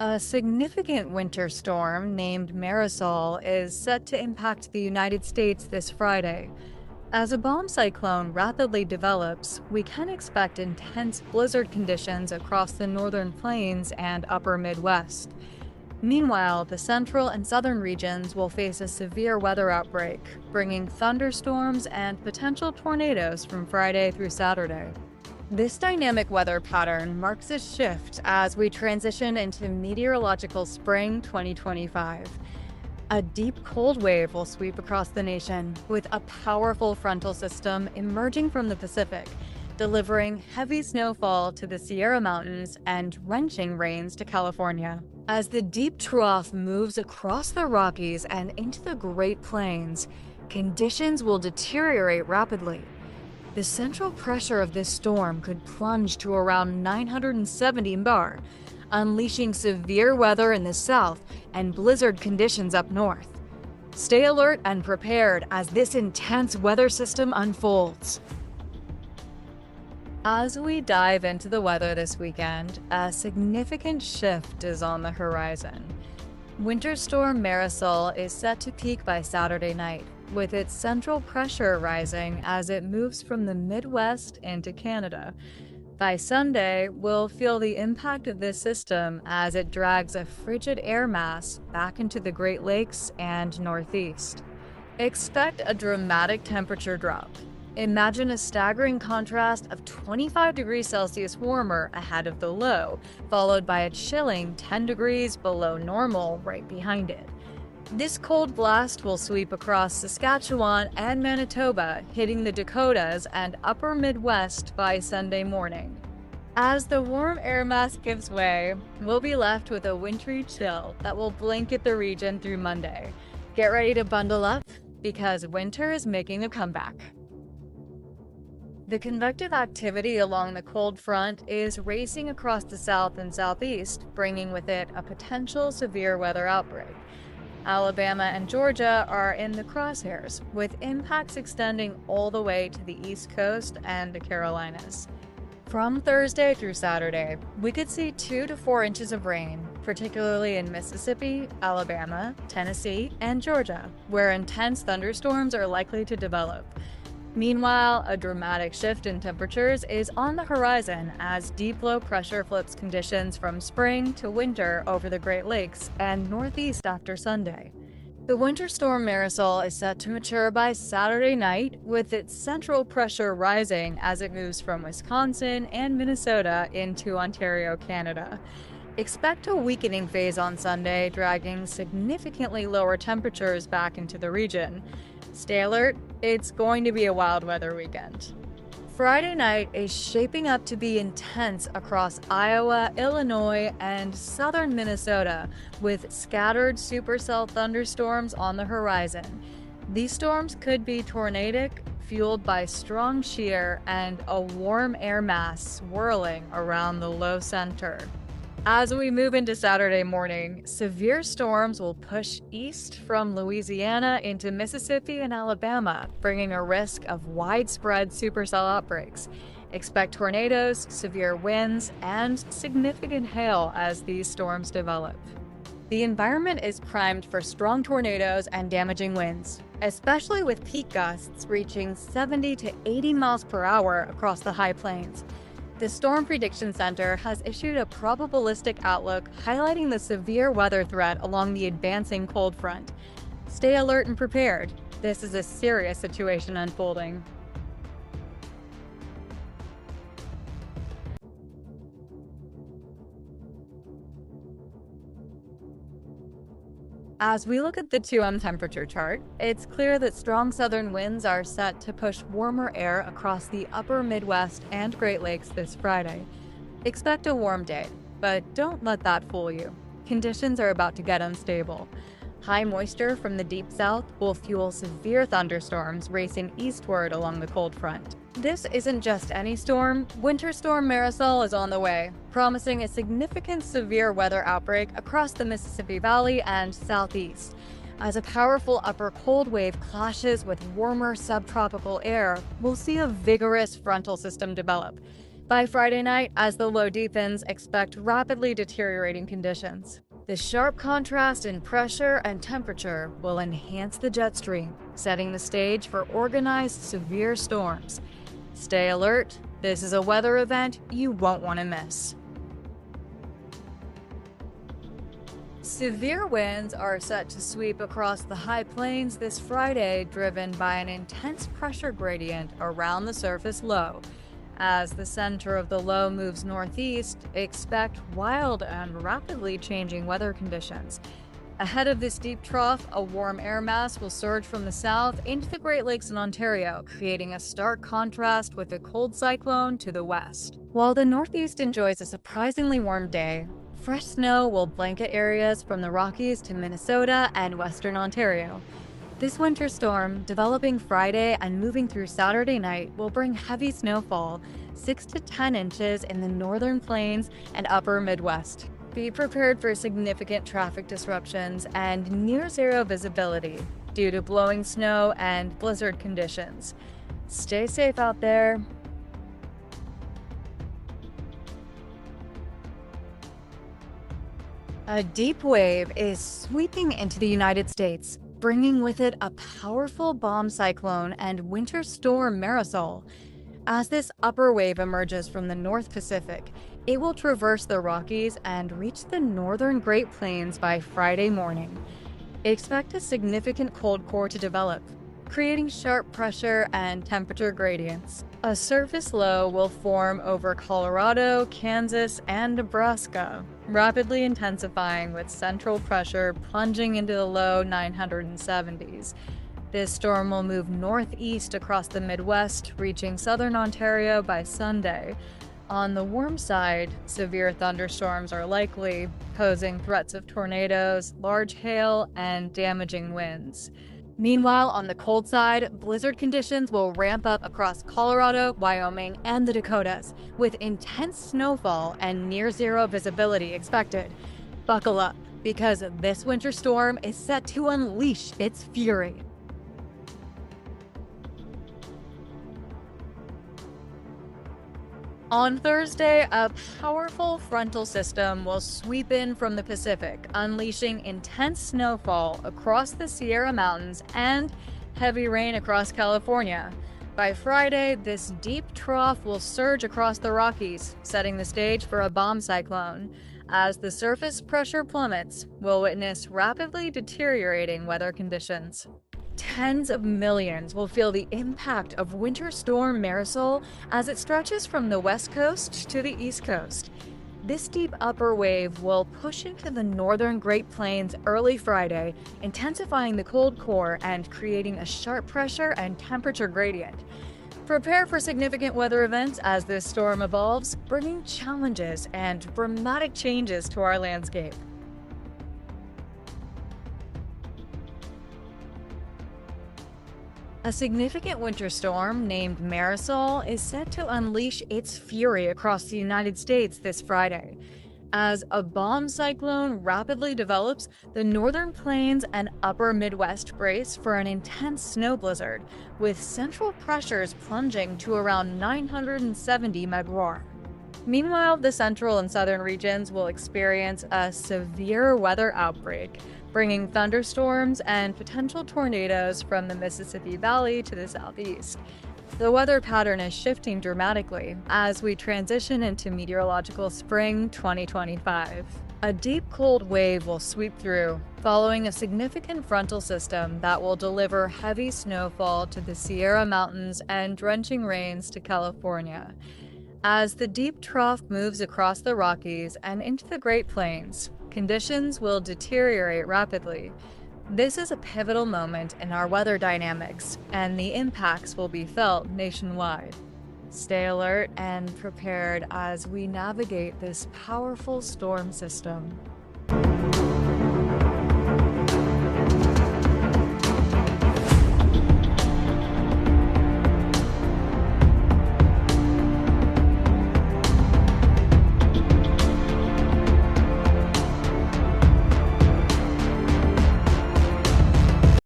A significant winter storm named Marisol is set to impact the United States this Friday. As a bomb cyclone rapidly develops, we can expect intense blizzard conditions across the northern plains and upper Midwest. Meanwhile, the central and southern regions will face a severe weather outbreak, bringing thunderstorms and potential tornadoes from Friday through Saturday. This dynamic weather pattern marks a shift as we transition into meteorological spring 2025. A deep cold wave will sweep across the nation, with a powerful frontal system emerging from the Pacific, delivering heavy snowfall to the Sierra Mountains and wrenching rains to California. As the deep trough moves across the Rockies and into the Great Plains, conditions will deteriorate rapidly. The central pressure of this storm could plunge to around 970 bar, unleashing severe weather in the south and blizzard conditions up north. Stay alert and prepared as this intense weather system unfolds. As we dive into the weather this weekend, a significant shift is on the horizon. Winter storm Marisol is set to peak by Saturday night, with its central pressure rising as it moves from the Midwest into Canada. By Sunday, we'll feel the impact of this system as it drags a frigid air mass back into the Great Lakes and Northeast. Expect a dramatic temperature drop. Imagine a staggering contrast of 25 degrees Celsius warmer ahead of the low, followed by a chilling 10 degrees below normal right behind it. This cold blast will sweep across Saskatchewan and Manitoba, hitting the Dakotas and upper Midwest by Sunday morning. As the warm air mass gives way, we'll be left with a wintry chill that will blanket the region through Monday. Get ready to bundle up, because winter is making a comeback. The convective activity along the cold front is racing across the south and southeast, bringing with it a potential severe weather outbreak. Alabama and Georgia are in the crosshairs, with impacts extending all the way to the East Coast and the Carolinas. From Thursday through Saturday, we could see 2 to 4 inches of rain, particularly in Mississippi, Alabama, Tennessee, and Georgia, where intense thunderstorms are likely to develop. Meanwhile, a dramatic shift in temperatures is on the horizon as deep low pressure flips conditions from spring to winter over the Great Lakes and Northeast after Sunday. The winter storm Marisol is set to mature by Saturday night, with its central pressure rising as it moves from Wisconsin and Minnesota into Ontario, Canada. Expect a weakening phase on Sunday, dragging significantly lower temperatures back into the region. Stay alert, it's going to be a wild weather weekend. Friday night is shaping up to be intense across Iowa, Illinois, and southern Minnesota, with scattered supercell thunderstorms on the horizon. These storms could be tornadic, fueled by strong shear and a warm air mass swirling around the low center. As we move into Saturday morning, severe storms will push east from Louisiana into Mississippi and Alabama, bringing a risk of widespread supercell outbreaks. Expect tornadoes, severe winds, and significant hail as these storms develop. The environment is primed for strong tornadoes and damaging winds, especially with peak gusts reaching 70 to 80 miles per hour across the high plains. The Storm Prediction Center has issued a probabilistic outlook highlighting the severe weather threat along the advancing cold front. Stay alert and prepared. This is a serious situation unfolding. As we look at the 2M temperature chart, it's clear that strong southern winds are set to push warmer air across the upper Midwest and Great Lakes this Friday. Expect a warm day, but don't let that fool you. Conditions are about to get unstable. High moisture from the deep south will fuel severe thunderstorms racing eastward along the cold front. This isn't just any storm. Winter storm Marisol is on the way, promising a significant severe weather outbreak across the Mississippi Valley and southeast. As a powerful upper cold wave clashes with warmer subtropical air, we'll see a vigorous frontal system develop. By Friday night, as the low deepens, expect rapidly deteriorating conditions. The sharp contrast in pressure and temperature will enhance the jet stream, setting the stage for organized severe storms. Stay alert. This is a weather event you won't want to miss. Severe winds are set to sweep across the high plains this Friday, driven by an intense pressure gradient around the surface low. As the center of the low moves northeast, expect wild and rapidly changing weather conditions. Ahead of this deep trough, a warm air mass will surge from the south into the Great Lakes and Ontario, creating a stark contrast with a cold cyclone to the west. While the northeast enjoys a surprisingly warm day, fresh snow will blanket areas from the Rockies to Minnesota and western Ontario. This winter storm, developing Friday and moving through Saturday night, will bring heavy snowfall, 6 to 10 inches in the northern plains and upper Midwest. Be prepared for significant traffic disruptions and near-zero visibility due to blowing snow and blizzard conditions. Stay safe out there. A deep wave is sweeping into the United States, bringing with it a powerful bomb cyclone and winter storm Marisol. As this upper wave emerges from the North Pacific, it will traverse the Rockies and reach the northern Great Plains by Friday morning. Expect a significant cold core to develop, creating sharp pressure and temperature gradients. A surface low will form over Colorado, Kansas, and Nebraska, rapidly intensifying with central pressure plunging into the low 970s. This storm will move northeast across the Midwest, reaching southern Ontario by Sunday. On the warm side, severe thunderstorms are likely, posing threats of tornadoes, large hail, and damaging winds. Meanwhile, on the cold side, blizzard conditions will ramp up across Colorado, Wyoming, and the Dakotas, with intense snowfall and near-zero visibility expected. Buckle up, because this winter storm is set to unleash its fury. On Thursday, a powerful frontal system will sweep in from the Pacific, unleashing intense snowfall across the Sierra Mountains and heavy rain across California. By Friday, this deep trough will surge across the Rockies, setting the stage for a bomb cyclone. As the surface pressure plummets, we'll witness rapidly deteriorating weather conditions. Tens of millions will feel the impact of Winter Storm Marisol as it stretches from the west coast to the east coast. This deep upper wave will push into the northern Great Plains early Friday, intensifying the cold core and creating a sharp pressure and temperature gradient. Prepare for significant weather events as this storm evolves, bringing challenges and dramatic changes to our landscape. A significant winter storm named Marisol is set to unleash its fury across the United States this Friday. As a bomb cyclone rapidly develops, the northern plains and upper Midwest brace for an intense snow blizzard, with central pressures plunging to around 970 megawar. Meanwhile, the central and southern regions will experience a severe weather outbreak, bringing thunderstorms and potential tornadoes from the Mississippi Valley to the southeast. The weather pattern is shifting dramatically as we transition into meteorological spring 2025. A deep cold wave will sweep through, following a significant frontal system that will deliver heavy snowfall to the Sierra Mountains and drenching rains to California. As the deep trough moves across the Rockies and into the Great Plains, conditions will deteriorate rapidly. This is a pivotal moment in our weather dynamics, and the impacts will be felt nationwide. Stay alert and prepared as we navigate this powerful storm system.